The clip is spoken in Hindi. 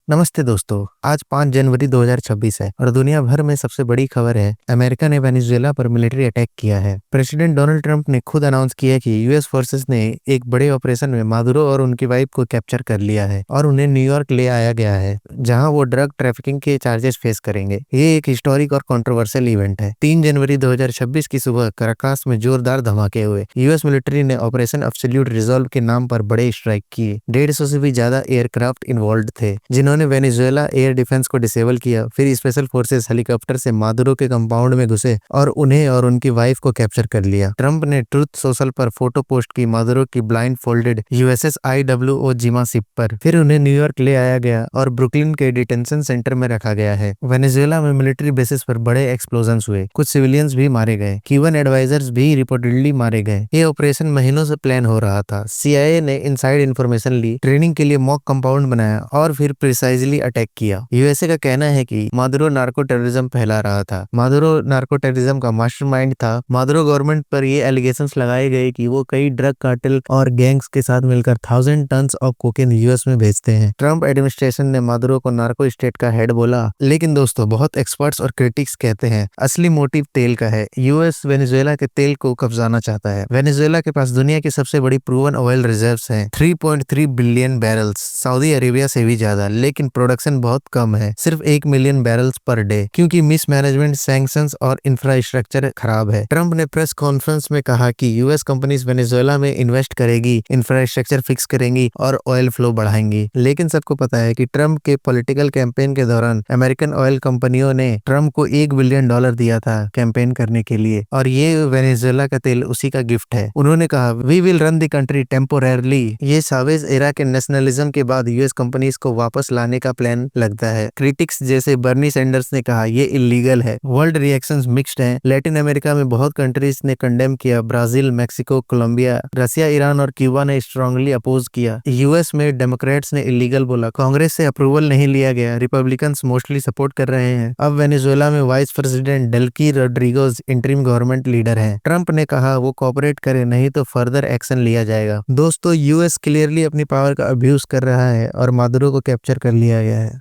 नमस्ते दोस्तों। आज 5 जनवरी 2026 है और दुनिया भर में सबसे बड़ी खबर है, अमेरिका ने वेनेजुएला पर मिलिट्री अटैक किया है। प्रेसिडेंट डोनाल्ड ट्रंप ने खुद अनाउंस किया कि यूएस फोर्सेस ने एक बड़े ऑपरेशन में मादुरो और उनकी वाइफ को कैप्चर कर लिया है और उन्हें न्यूयॉर्क ले आया गया है, जहां वो ड्रग ट्रैफिकिंग के चार्जेस फेस करेंगे। ये एक हिस्टोरिक और कंट्रोवर्शियल इवेंट है। 3 जनवरी 2026 की सुबह कराकास में जोरदार धमाके हुए। यूएस मिलिट्री ने ऑपरेशन एब्सोल्यूट रिजॉल्व के नाम पर बड़े स्ट्राइक किए। 150 से भी ज्यादा एयरक्राफ्ट इन्वॉल्व थे, जिन्होंने वेनेजुएला एयर डिफेंस को डिसेबल किया। फिर स्पेशल फोर्सेस हेलीकॉप्टर से मादुरो के कंपाउंड में घुसे और उन्हें और उनकी वाइफ को कैप्चर कर लिया। ट्रंप ने ट्रुथ सोशल पर फोटो पोस्ट की मादुरो की ब्लाइंड फोल्डेड यूएसएस IWO जिमा शिप पर। फिर उन्हें न्यूयॉर्क ले आया गया और ब्रुकलिन के डिटेंशन सेंटर में रखा गया है। वेनेजुएला में मिलिट्री बेसिस पर बड़े एक्सप्लोजन हुए, कुछ सिविलियंस भी मारे गए, कीवन एडवाइजर्स भी रिपोर्टेडली मारे गए। ये ऑपरेशन महीनों से प्लान हो रहा था। CIA ने इनसाइड इन्फॉर्मेशन ली, ट्रेनिंग के लिए मॉक कंपाउंड बनाया और फिर प्रिसाइजली अटैक किया। यूएसए का कहना है कि मादुरो नार्को टेररिज्म फैला रहा था। मादुरो नार्को टेररिज्म का मास्टरमाइंड था। मादुरो गवर्नमेंट पर ये एलिगेशंस लगाए गए कि वो कई ड्रग कार्टेल और गैंग्स के साथ मिलकर 1000 टन्स ऑफ कोकेन यूएस में भेजते हैं। ट्रंप एडमिनिस्ट्रेशन ने मादुरो को नार्को स्टेट का हेड बोला, लेकिन दोस्तों बहुत एक्सपर्ट्स और क्रिटिक्स कहते हैं असली मोटिव तेल का है। यूएस वेनेजुएला के तेल को कब्जाना चाहता है। वेनेजुएला के पास दुनिया की सबसे बड़ी प्रूवन ऑयल रिजर्व्स हैं, 3.3 बिलियन बैरल्स, सऊदी अरेबिया से भी ज्यादा, लेकिन प्रोडक्शन बहुत कम है, सिर्फ 1 मिलियन बैरल्स पर डे, क्योंकि मिसमैनेजमेंट, सैंक्शंस और इंफ्रास्ट्रक्चर खराब है। ट्रंप ने प्रेस कॉन्फ्रेंस में कहा कि यूएस कंपनीज वेनेजुएला में इन्वेस्ट करेगी, इंफ्रास्ट्रक्चर फिक्स करेंगी और ऑयल फ्लो बढ़ाएंगी। लेकिन सबको पता है कि ट्रंप के पॉलिटिकल कैंपेन के दौरान अमेरिकन ऑयल कंपनियों ने ट्रंप को $1 बिलियन दिया था कैंपेन करने के लिए, और ये वेनेजुएला का तेल उसी का गिफ्ट है। उन्होंने कहा, we will run the country temporarily. ये सावेज एरा के नेशनलिज्म के बाद यूएस कंपनीज को वापस लाने का प्लान लगता है। क्रिटिक्स जैसे बर्नी सैंडर्स ने कहा ये इलीगल है। वर्ल्ड रिएक्शंस मिक्स्ड हैं। लैटिन अमेरिका में बहुत कंट्रीज ने कंडेम किया, ब्राजील, मैक्सिको, कोलंबिया, रसिया, ईरान और क्यूबा ने स्ट्रांगली अपोज किया। यूएस में डेमोक्रेट्स ने इलीगल बोला, कांग्रेस से अप्रूवल नहीं लिया गया, रिपब्लिकन्स मोस्टली सपोर्ट कर रहे हैं। अब वेनेजुएला में vice president Delcy Rodriguez interim government leader हैं। ट्रंप ने कहा वो कोऑपरेट करे, नहीं तो फर्दर एक्शन लिया जाएगा। दोस्तों, यूएस क्लियरली अपनी पावर का अब्यूज कर रहा है और मादुरो को कैप्चर कर लिया गया है।